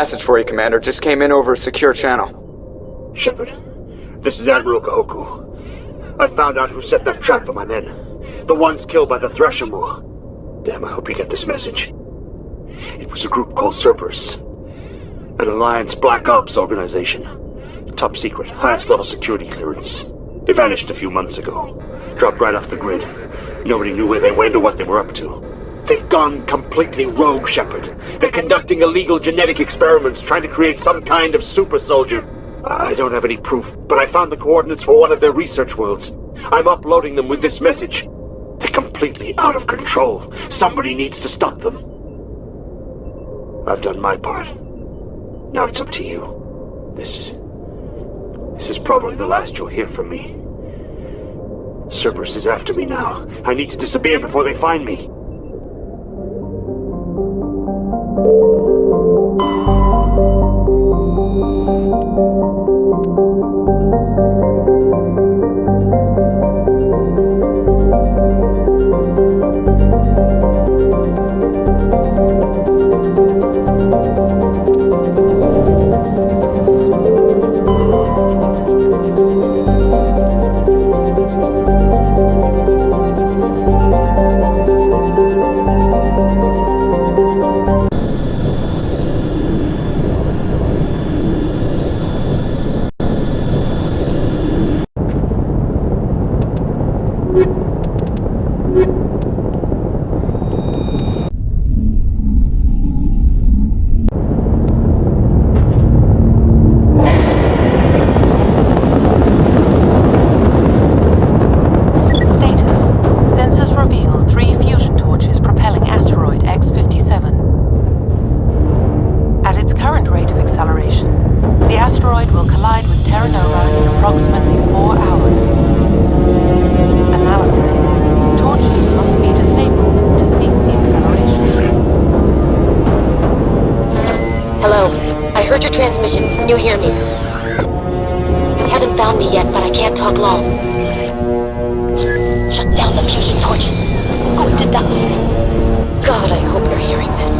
message for you, Commander. Just came in over a secure channel. Shepard, this is Admiral Kahoku. I found out who set that trap for my men. The ones killed by the Thresher Moor. Damn, I hope you get this message. It was a group called Cerberus. An Alliance Black Ops organization. Top secret, highest level security clearance. They vanished a few months ago. Dropped right off the grid. Nobody knew where they went or what they were up to. They've gone completely rogue, Shepard. They're conducting illegal genetic experiments, trying to create some kind of super soldier. I don't have any proof, but I found the coordinates for one of their research worlds. I'm uploading them with this message. They're completely out of control. Somebody needs to stop them. I've done my part. Now it's up to you. This is probably the last you'll hear from me. Cerberus is after me now. I need to disappear before they find me. You hear me? They haven't found me yet, but I can't talk long. Shut down the fusion torches. I'm going to die. God, I hope you're hearing this.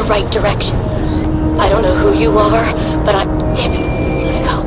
Right direction. I don't know who you are, but I'm... Damn it. Here we go.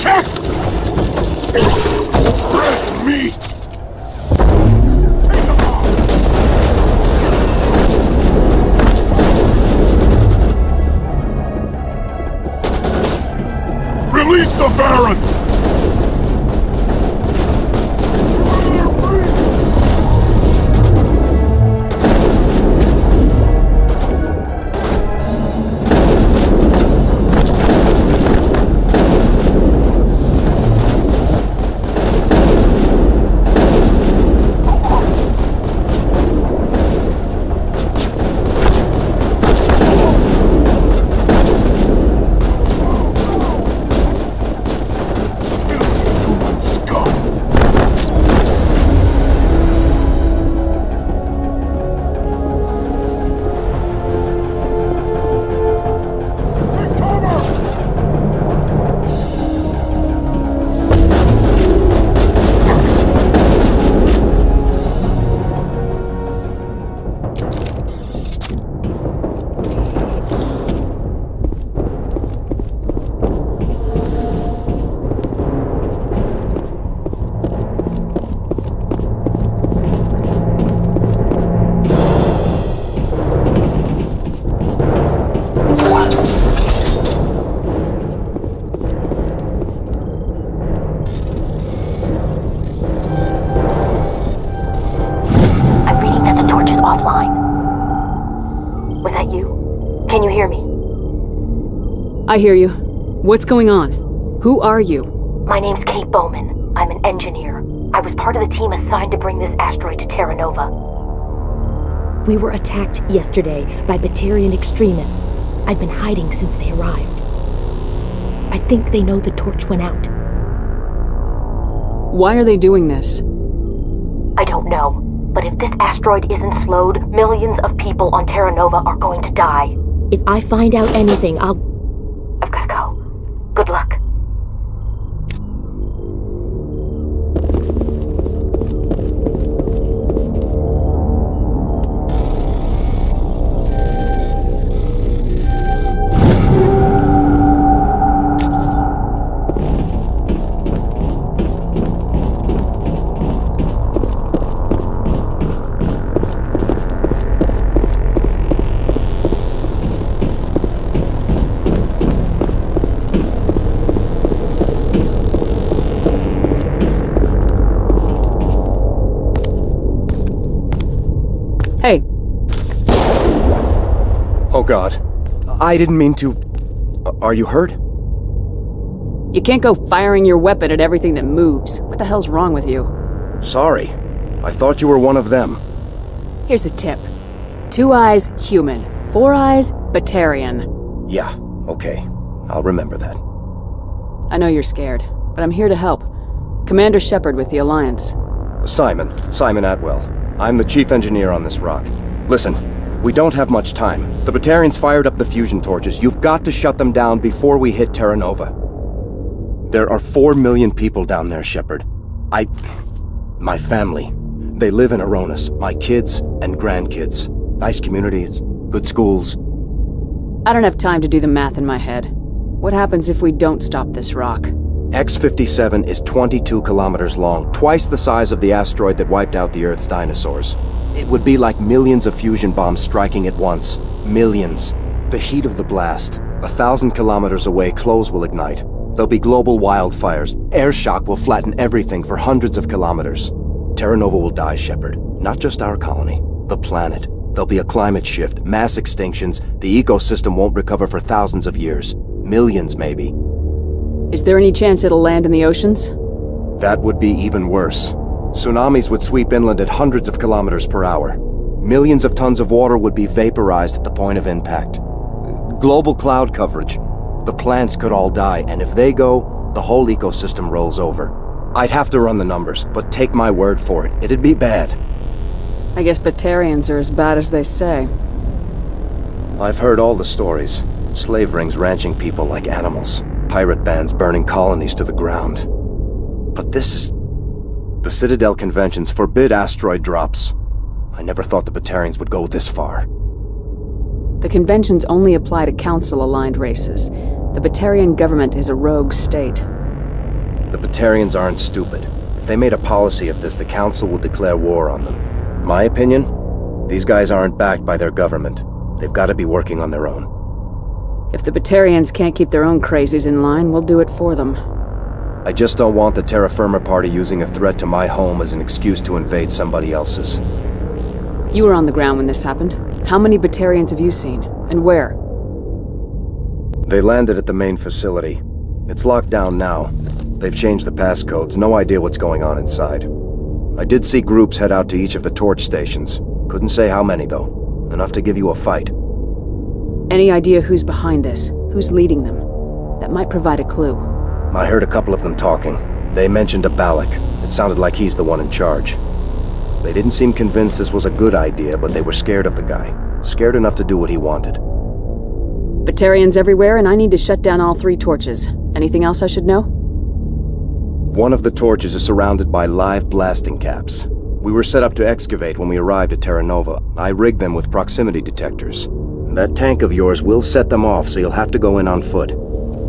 Protect! Fresh meat! Release the Baron! I hear you. What's going on? Who are you? My name's Kate Bowman. I'm an engineer. I was part of the team assigned to bring this asteroid to Terra Nova. We were attacked yesterday by Batarian extremists. I've been hiding since they arrived. I think they know the torch went out. Why are they doing this? I don't know. But if this asteroid isn't slowed, millions of people on Terra Nova are going to die. If I find out anything, I've gotta go. Good luck. Hey. Oh God. I didn't mean to... Are you hurt? You can't go firing your weapon at everything that moves. What the hell's wrong with you? Sorry. I thought you were one of them. Here's the tip. 2 eyes, human. 4 eyes, Batarian. Yeah, okay. I'll remember that. I know you're scared, but I'm here to help. Commander Shepard with the Alliance. Simon Atwell. I'm the chief engineer on this rock. Listen, we don't have much time. The Batarians fired up the fusion torches. You've got to shut them down before we hit Terra Nova. There are 4 million people down there, Shepard. My family. They live in Aronis. My kids and grandkids. Nice communities, good schools. I don't have time to do the math in my head. What happens if we don't stop this rock? X-57 is 22 kilometers long, twice the size of the asteroid that wiped out the Earth's dinosaurs. It would be like millions of fusion bombs striking at once. Millions. The heat of the blast. 1,000 kilometers away, clothes will ignite. There'll be global wildfires. Air shock will flatten everything for hundreds of kilometers. Terra Nova will die, Shepard. Not just our colony. The planet. There'll be a climate shift, mass extinctions. The ecosystem won't recover for thousands of years. Millions, maybe. Is there any chance it'll land in the oceans? That would be even worse. Tsunamis would sweep inland at hundreds of kilometers per hour. Millions of tons of water would be vaporized at the point of impact. Global cloud coverage. The plants could all die, and if they go, the whole ecosystem rolls over. I'd have to run the numbers, but take my word for it, it'd be bad. I guess Batarians are as bad as they say. I've heard all the stories. Slave rings ranching people like animals. Pirate bands burning colonies to the ground. But this is... The Citadel conventions forbid asteroid drops. I never thought the Batarians would go this far. The conventions only apply to Council-aligned races. The Batarian government is a rogue state. The Batarians aren't stupid. If they made a policy of this, the Council will declare war on them. My opinion? These guys aren't backed by their government. They've got to be working on their own. If the Batarians can't keep their own crazies in line, we'll do it for them. I just don't want the Terra Firma Party using a threat to my home as an excuse to invade somebody else's. You were on the ground when this happened. How many Batarians have you seen? And where? They landed at the main facility. It's locked down now. They've changed the passcodes, no idea what's going on inside. I did see groups head out to each of the torch stations. Couldn't say how many, though. Enough to give you a fight. Any idea who's behind this? Who's leading them? That might provide a clue. I heard a couple of them talking. They mentioned a Balak. It sounded like he's the one in charge. They didn't seem convinced this was a good idea, but they were scared of the guy. Scared enough to do what he wanted. Batarians everywhere, and I need to shut down all 3 torches. Anything else I should know? One of the torches is surrounded by live blasting caps. We were set up to excavate when we arrived at Terra Nova. I rigged them with proximity detectors. That tank of yours will set them off, so you'll have to go in on foot.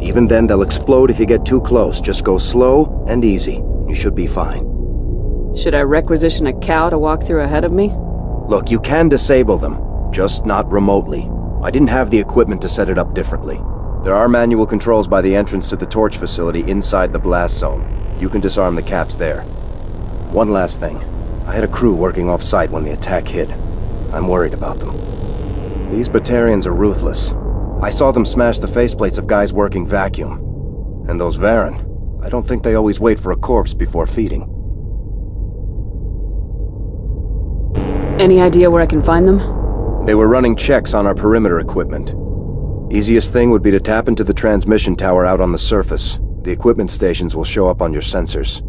Even then, they'll explode if you get too close. Just go slow and easy. You should be fine. Should I requisition a cow to walk through ahead of me? Look, you can disable them, just not remotely. I didn't have the equipment to set it up differently. There are manual controls by the entrance to the torch facility inside the blast zone. You can disarm the caps there. One last thing. I had a crew working off-site when the attack hit. I'm worried about them. These Batarians are ruthless. I saw them smash the faceplates of guys working vacuum. And those Varen, I don't think they always wait for a corpse before feeding. Any idea where I can find them? They were running checks on our perimeter equipment. Easiest thing would be to tap into the transmission tower out on the surface. The equipment stations will show up on your sensors.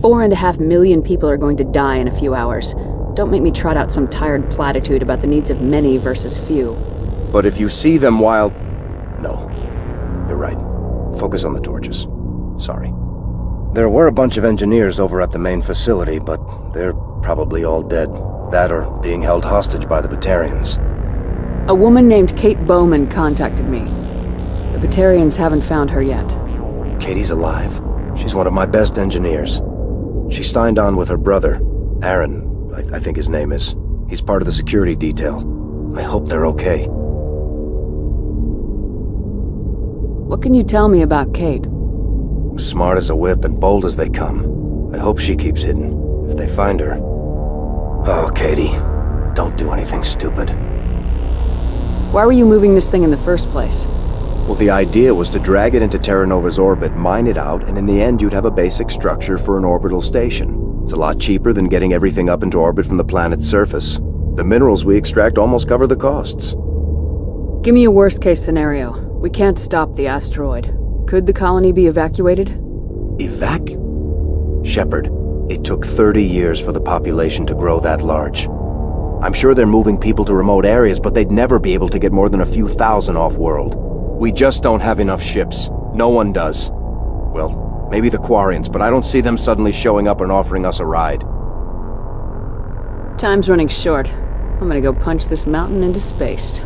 4.5 million people are going to die in a few hours. Don't make me trot out some tired platitude about the needs of many versus few. But if you see them while... No. You're right. Focus on the torches. Sorry. There were a bunch of engineers over at the main facility, but they're probably all dead. That or being held hostage by the Batarians. A woman named Kate Bowman contacted me. The Batarians haven't found her yet. Katie's alive. She's one of my best engineers. She signed on with her brother, Aaron, I think his name is. He's part of the security detail. I hope they're okay. What can you tell me about Kate? Smart as a whip and bold as they come. I hope she keeps hidden. If they find her... Oh, Katie, don't do anything stupid. Why were you moving this thing in the first place? Well, the idea was to drag it into Terra Nova's orbit, mine it out, and in the end you'd have a basic structure for an orbital station. It's a lot cheaper than getting everything up into orbit from the planet's surface. The minerals we extract almost cover the costs. Give me a worst-case scenario. We can't stop the asteroid. Could the colony be evacuated? Shepard, it took 30 years for the population to grow that large. I'm sure they're moving people to remote areas, but they'd never be able to get more than a few thousand off-world. We just don't have enough ships. No one does. Well, maybe the Quarians, but I don't see them suddenly showing up and offering us a ride. Time's running short. I'm gonna go punch this mountain into space.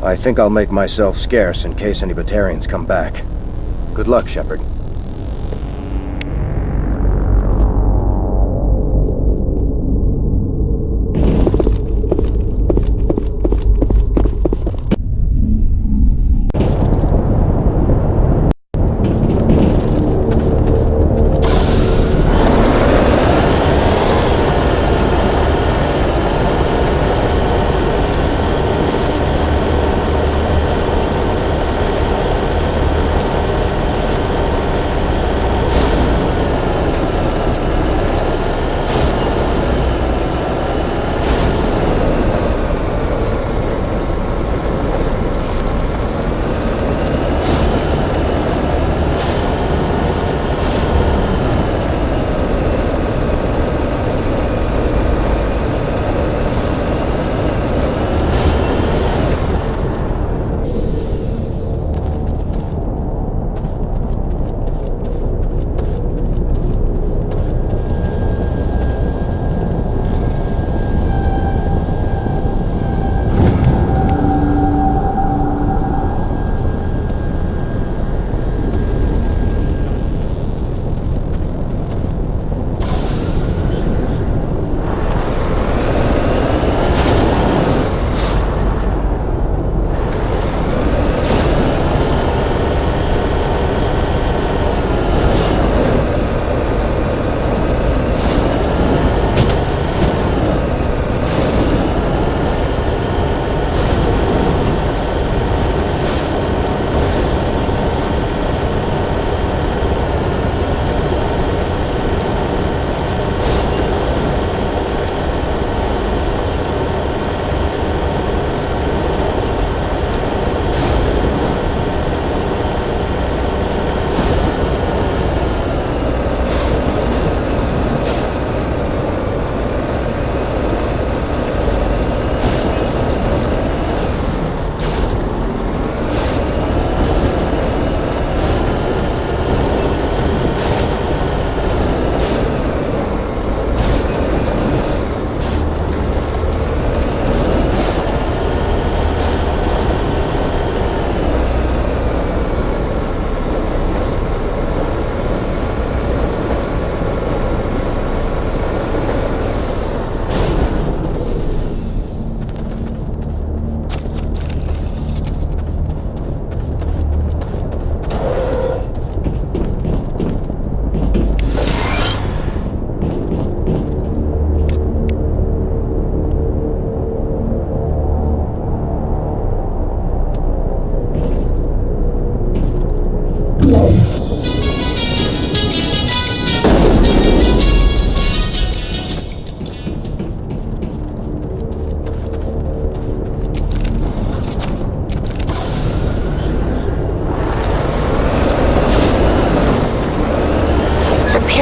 I think I'll make myself scarce in case any Batarians come back. Good luck, Shepard.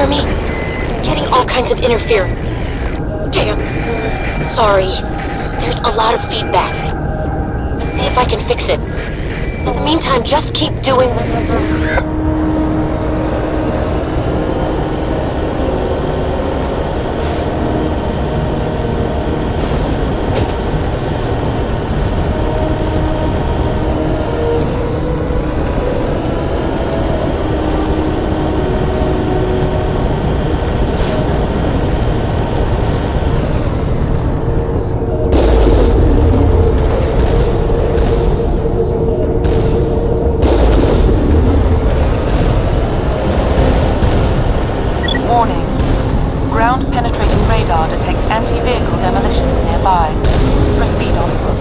hear me? Getting all kinds of interference. Damn. Sorry. There's a lot of feedback. Let's see if I can fix it. In the meantime, just keep doing... Warning. Ground-penetrating radar detects anti-vehicle demolitions nearby. Proceed on foot.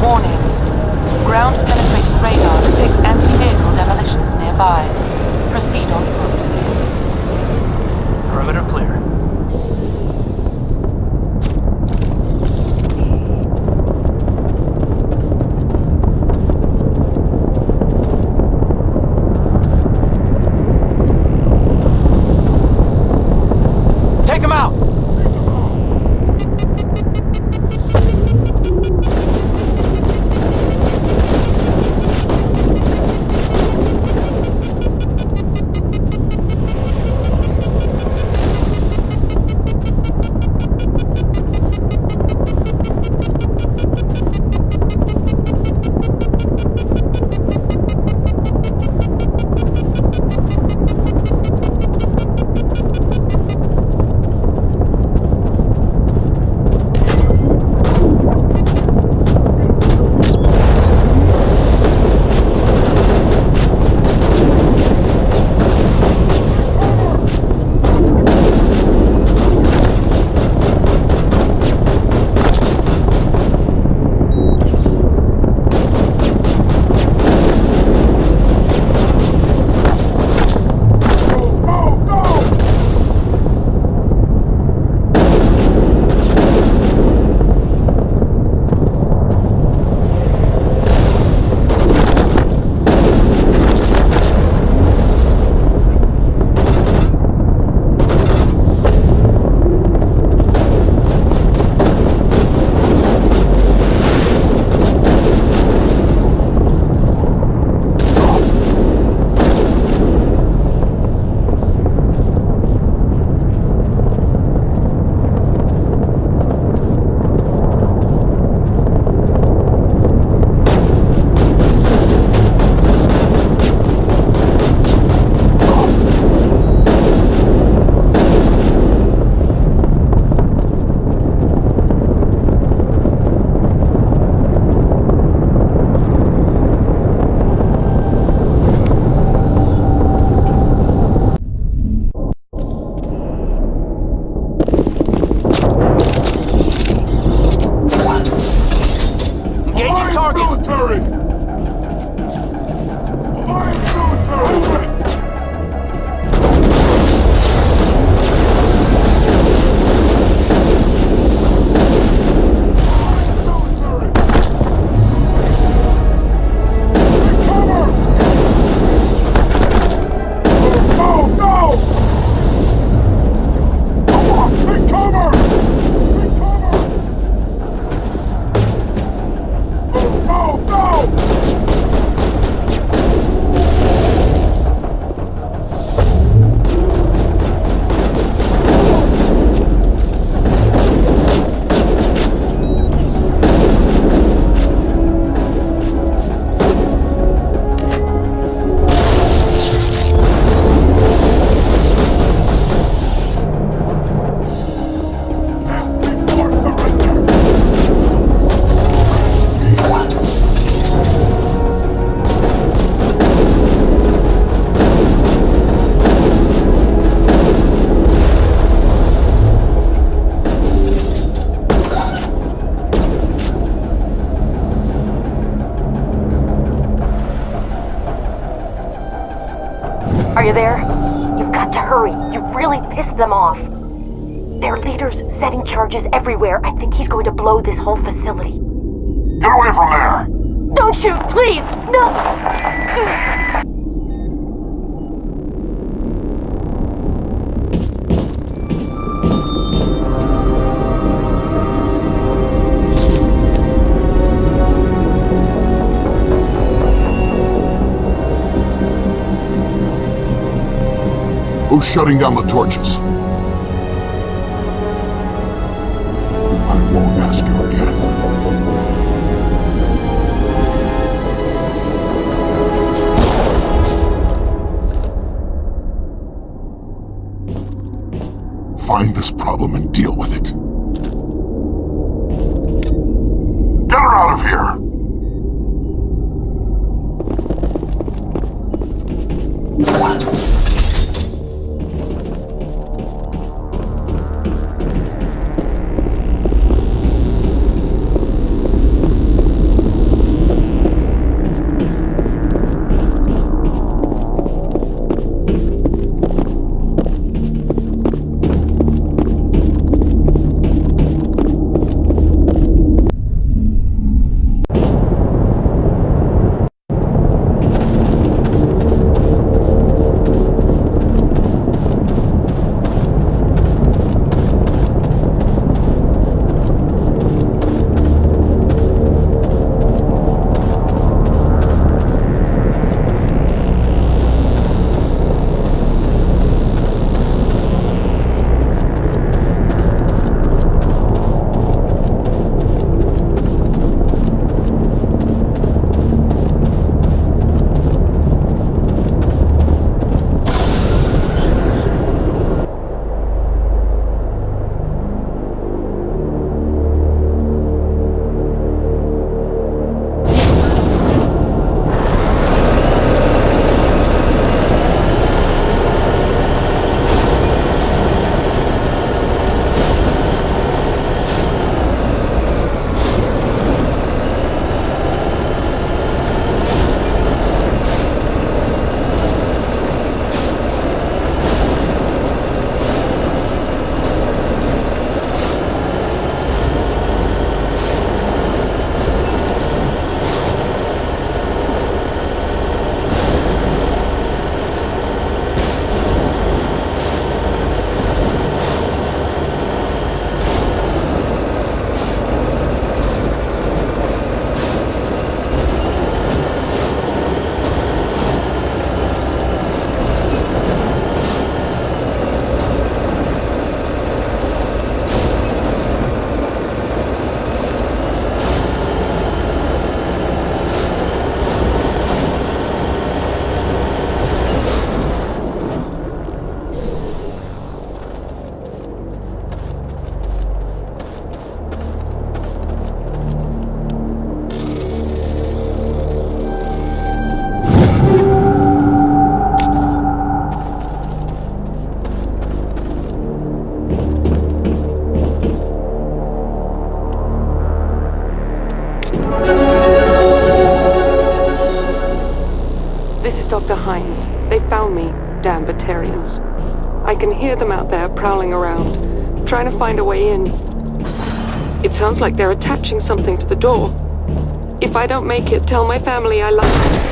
Warning. Ground-penetrating radar detects anti-vehicle demolitions nearby. Proceed on foot. Perimeter clear. Take him out! Military! Alliance military! Move it! Are you there? You've got to hurry. You really pissed them off. Their leader's setting charges everywhere. I think he's going to blow this whole facility. Get away from there! Don't shoot, please! No! Who's shutting down the torches? I won't ask you again. Find this problem and deal with it. Get her out of here! Dr. Himes. They found me, damn Batarians. I can hear them out there prowling around, trying to find a way in. It sounds like they're attaching something to the door. If I don't make it, tell my family I love them.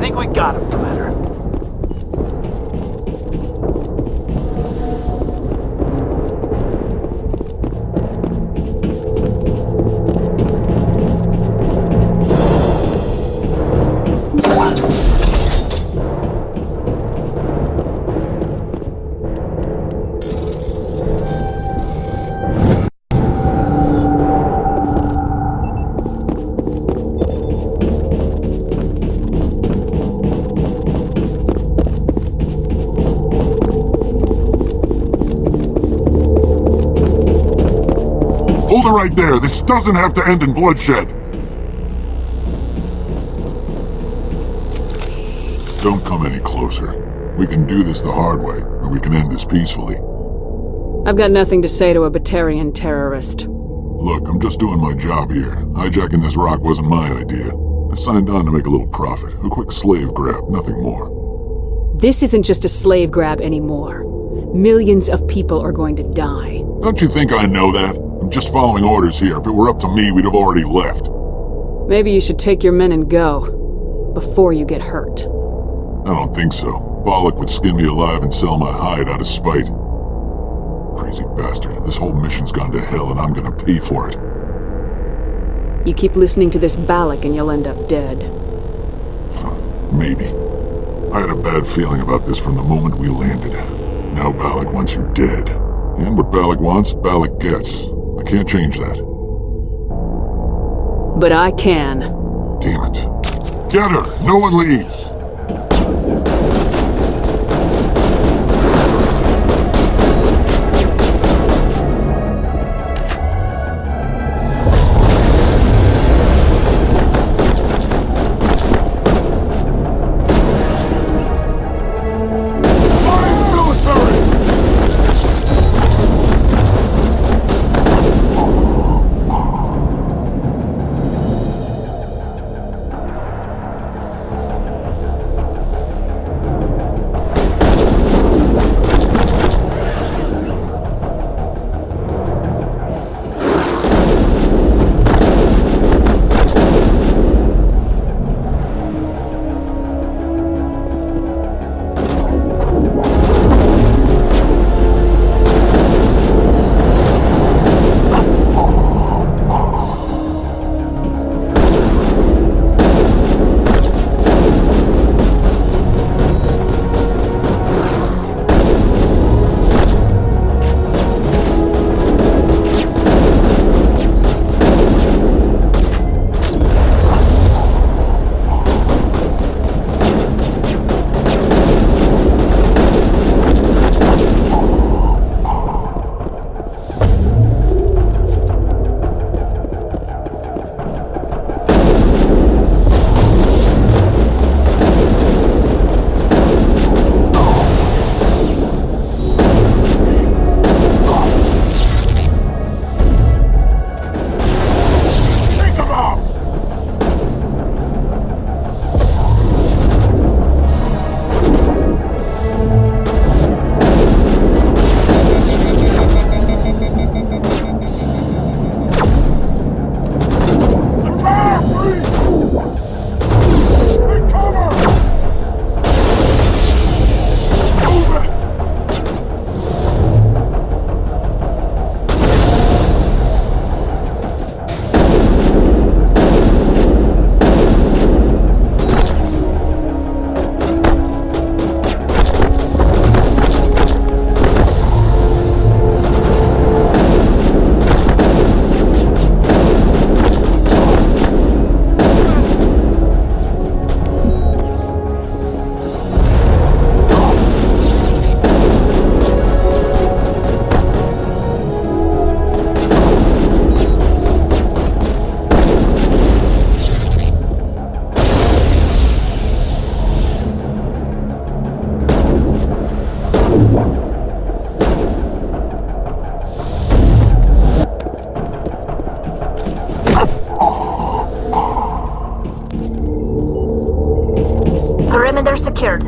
think we got him, Commander. Hold it right there. This doesn't have to end in bloodshed. Don't come any closer. We can do this the hard way, or we can end this peacefully. I've got nothing to say to a Batarian terrorist. Look, I'm just doing my job here. Hijacking this rock wasn't my idea. I signed on to make a little profit. A quick slave grab, nothing more. This isn't just a slave grab anymore. Millions of people are going to die. Don't you think I know that? I'm just following orders here. If it were up to me, we'd have already left. Maybe you should take your men and go, before you get hurt. I don't think so. Bollock would skin me alive and sell my hide out of spite. Crazy bastard. This whole mission's gone to hell and I'm gonna pay for it. You keep listening to this Balak and you'll end up dead. Maybe. I had a bad feeling about this from the moment we landed. Now Balak wants you dead. And what Balak wants, Balak gets. I can't change that. But I can. Damn it. Get her! No one leaves! Perimeter secured.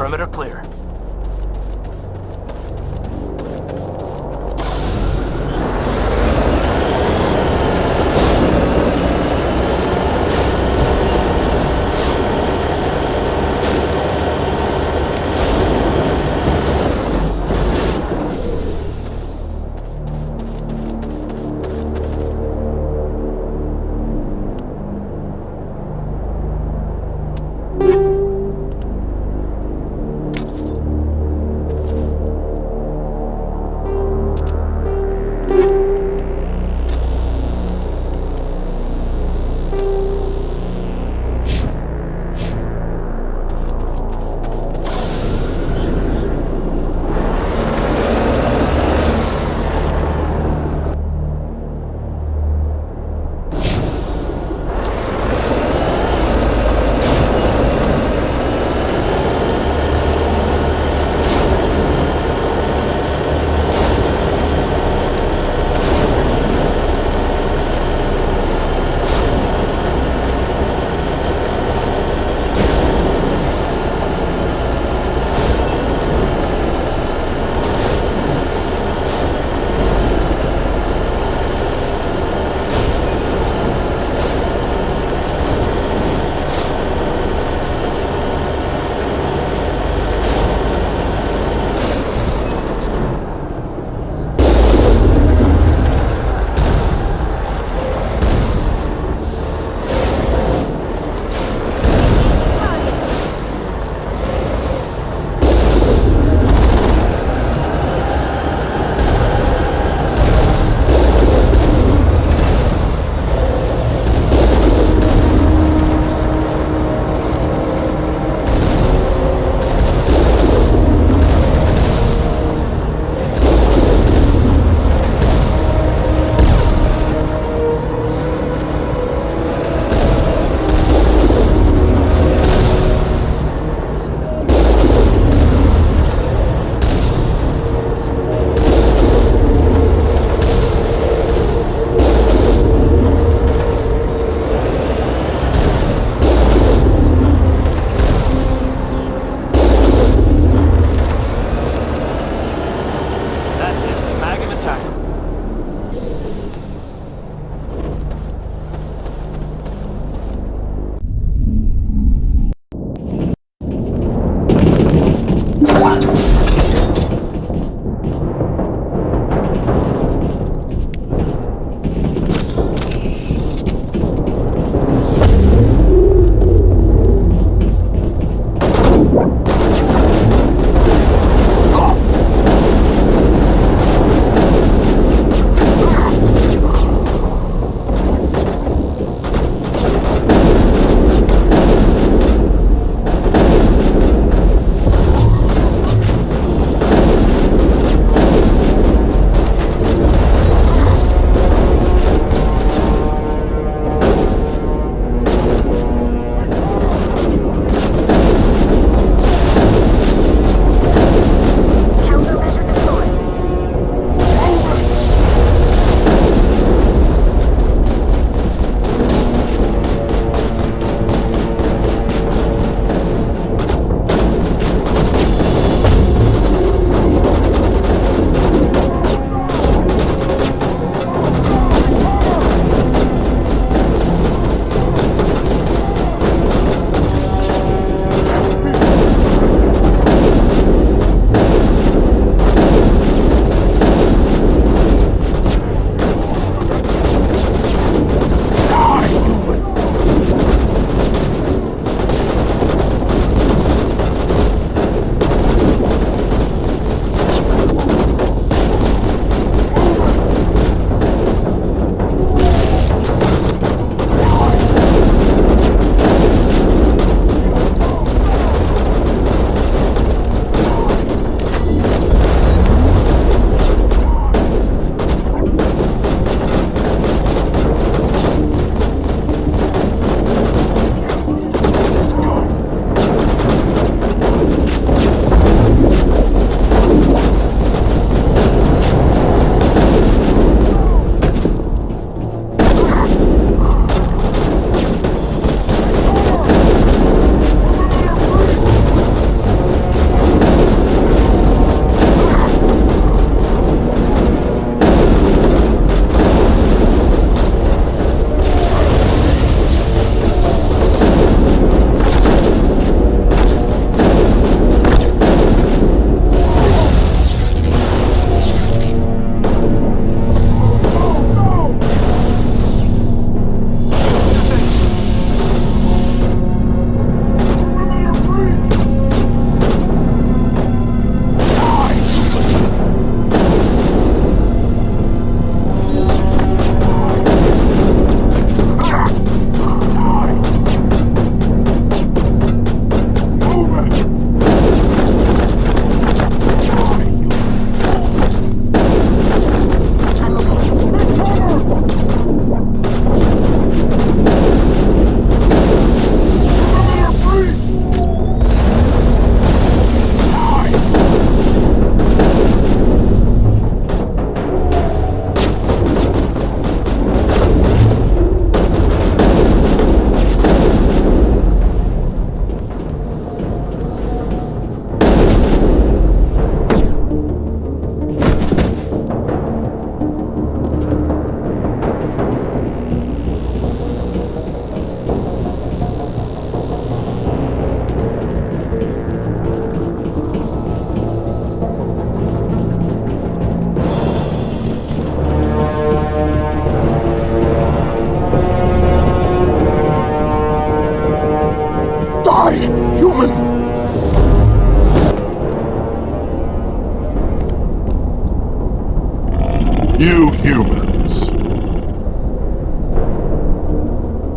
Perimeter clear.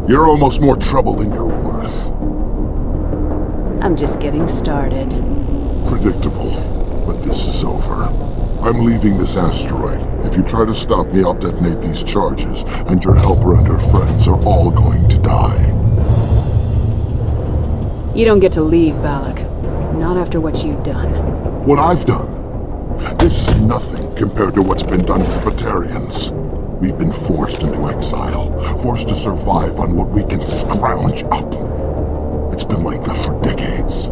You're almost more trouble than you're worth. I'm just getting started. Predictable, but this is over. I'm leaving this asteroid. If you try to stop me, I'll detonate these charges, and your helper and her friends are all going to die. You don't get to leave, Balak. Not after what you've done. What I've done? This is nothing compared to what's been done to the Batarians. We've been forced into exile, forced to survive on what we can scrounge up. It's been like that for decades.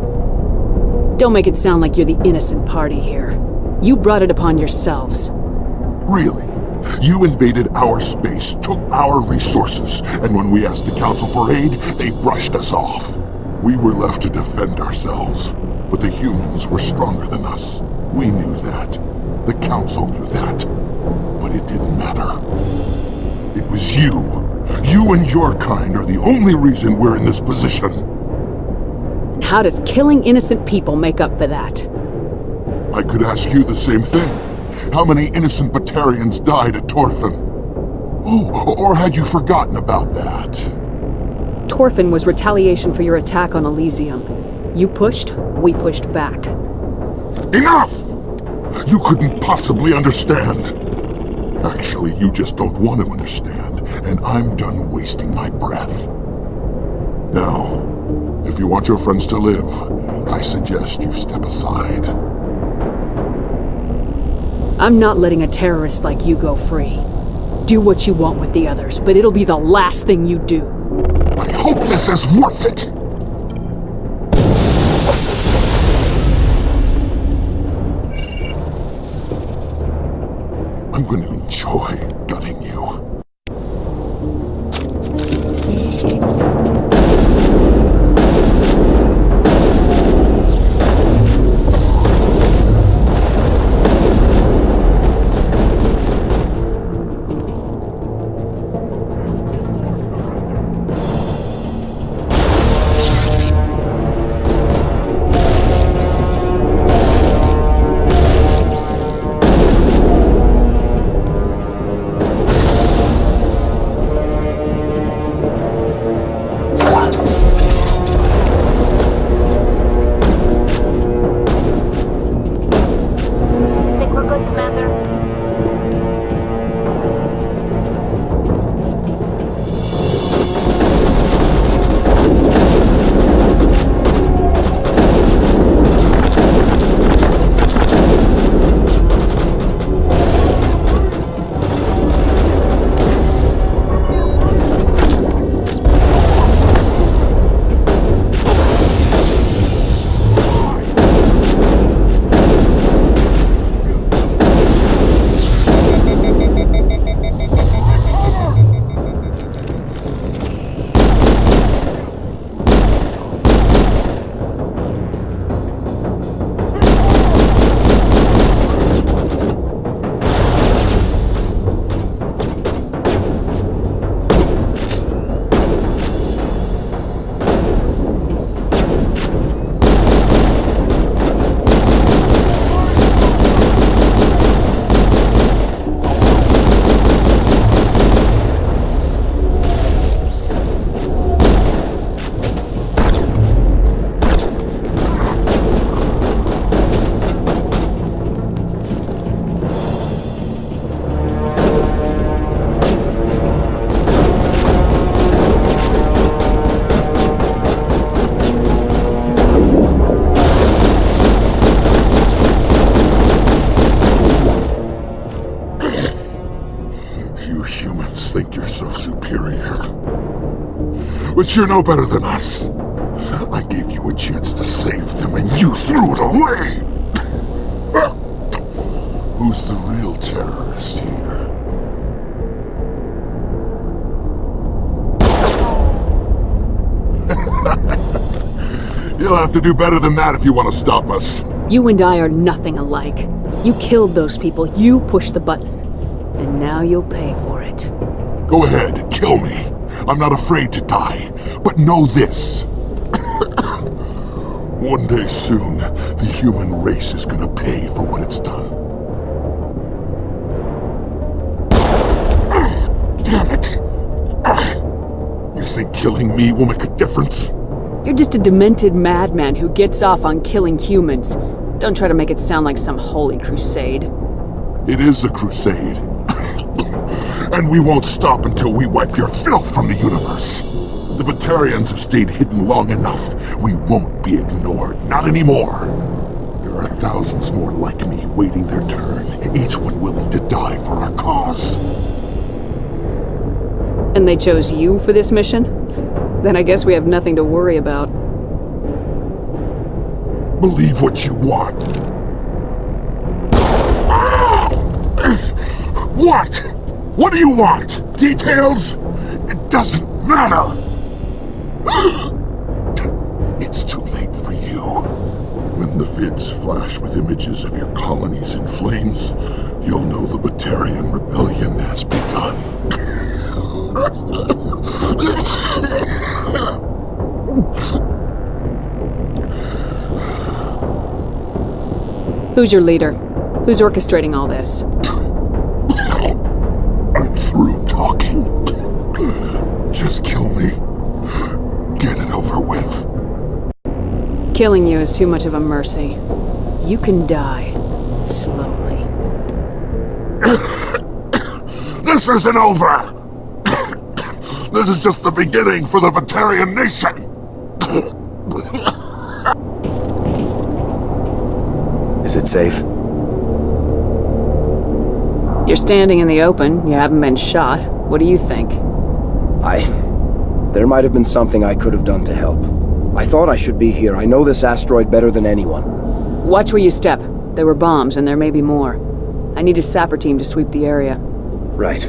Don't make it sound like you're the innocent party here. You brought it upon yourselves. Really? You invaded our space, took our resources, and when we asked the Council for aid, they brushed us off. We were left to defend ourselves, but the humans were stronger than us. We knew that. The Council knew that. But it didn't matter. It was you. You and your kind are the only reason we're in this position. And how does killing innocent people make up for that? I could ask you the same thing. How many innocent Batarians died at Torfin? Oh, or had you forgotten about that? Torfin was retaliation for your attack on Elysium. You pushed, we pushed back. Enough! You couldn't possibly understand. Actually, you just don't want to understand, and I'm done wasting my breath. Now, if you want your friends to live, I suggest you step aside. I'm not letting a terrorist like you go free. Do what you want with the others, but it'll be the last thing you do. I hope this is worth it! I'm going to enjoy gutting you. But you're no better than us. I gave you a chance to save them, and you threw it away! Who's the real terrorist here? You'll have to do better than that if you want to stop us. You and I are nothing alike. You killed those people, you pushed the button. And now you'll pay for it. Go ahead, kill me. I'm not afraid to die. But know this. One day soon, the human race is gonna pay for what it's done. Damn it! You think killing me will make a difference? You're just a demented madman who gets off on killing humans. Don't try to make it sound like some holy crusade. It is a crusade. And we won't stop until we wipe your filth from the universe. The Batarians have stayed hidden long enough. We won't be ignored, not anymore. There are thousands more like me waiting their turn, each one willing to die for our cause. And they chose you for this mission? Then I guess we have nothing to worry about. Believe what you want. What? What do you want? Details? It doesn't matter. It's too late for you. When the vids flash with images of your colonies in flames, you'll know the Batarian rebellion has begun. Who's your leader? Who's orchestrating all this? I'm through talking. Just kill me. Get it over with. Killing you is too much of a mercy. You can die slowly. This isn't over! This is just the beginning for the Batarian nation! Is it safe? You're standing in the open. You haven't been shot. What do you think? There might have been something I could have done to help. I thought I should be here. I know this asteroid better than anyone. Watch where you step. There were bombs, and there may be more. I need a sapper team to sweep the area. Right.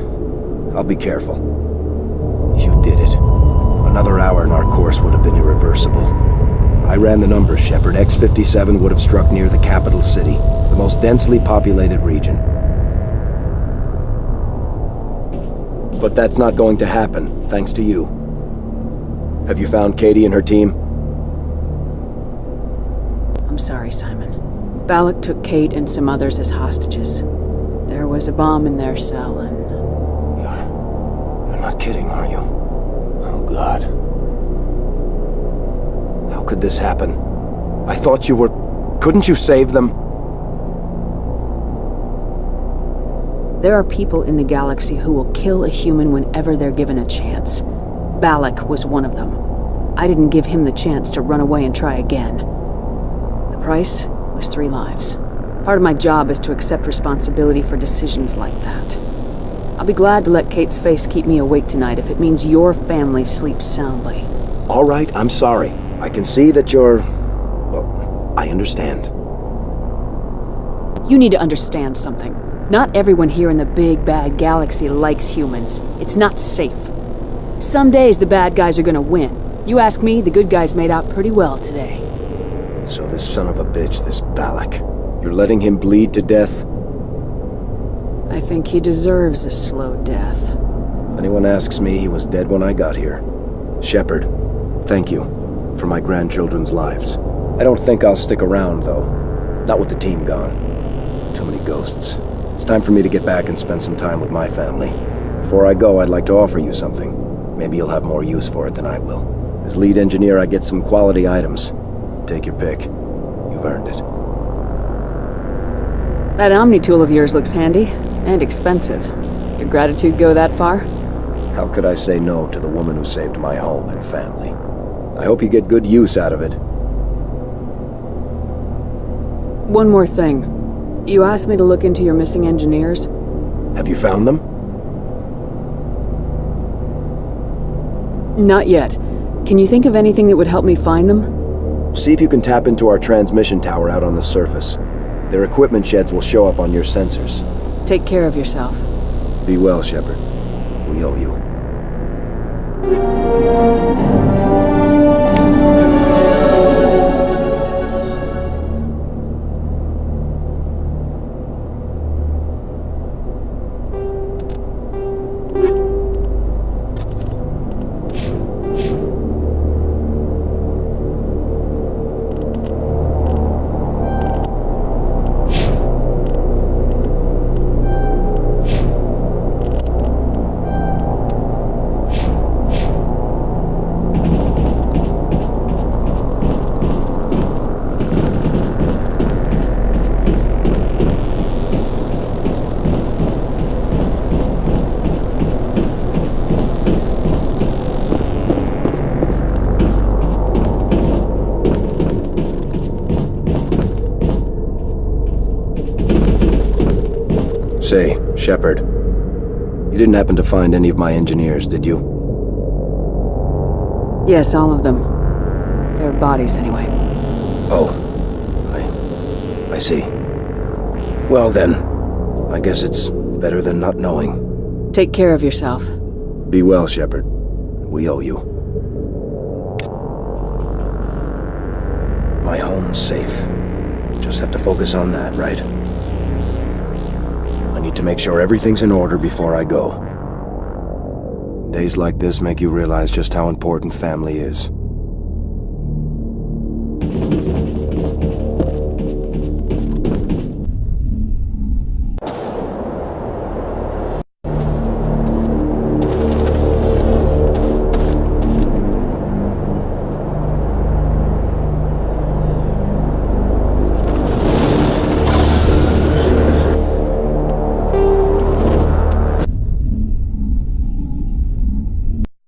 I'll be careful. You did it. Another hour and our course would have been irreversible. I ran the numbers, Shepard. X-57 would have struck near the capital city, the most densely populated region. But that's not going to happen, thanks to you. Have you found Katie and her team? I'm sorry, Simon. Balak took Kate and some others as hostages. There was a bomb in their cell, and... You're not kidding, are you? Oh, God. How could this happen? I thought you were... Couldn't you save them? There are people in the galaxy who will kill a human whenever they're given a chance. Balak was one of them. I didn't give him the chance to run away and try again. The price was 3 lives. Part of my job is to accept responsibility for decisions like that. I'll be glad to let Kate's face keep me awake tonight if it means your family sleeps soundly. All right, I'm sorry. I can see that you're... Well, I understand. You need to understand something. Not everyone here in the big bad galaxy likes humans. It's not safe. Some days the bad guys are gonna win. You ask me, the good guys made out pretty well today. So this son of a bitch, this Balak, you're letting him bleed to death? I think he deserves a slow death. If anyone asks me, he was dead when I got here. Shepard, thank you for my grandchildren's lives. I don't think I'll stick around, though. Not with the team gone. Too many ghosts. It's time for me to get back and spend some time with my family. Before I go, I'd like to offer you something. Maybe you'll have more use for it than I will. As lead engineer, I get some quality items. Take your pick. You've earned it. That Omni tool of yours looks handy and expensive. Your gratitude go that far? How could I say no to the woman who saved my home and family? I hope you get good use out of it. One more thing. You asked me to look into your missing engineers? Have you found them? Not yet. Can you think of anything that would help me find them? See if you can tap into our transmission tower out on the surface. Their equipment sheds will show up on your sensors. Take care of yourself. Be well, Shepard. We owe you. Say, Shepard, you didn't happen to find any of my engineers, did you? Yes, all of them. Their bodies, anyway. Oh, I see. Well then, I guess it's better than not knowing. Take care of yourself. Be well, Shepard. We owe you. My home's safe. Just have to focus on that, right? I need to make sure everything's in order before I go. Days like this make you realize just how important family is.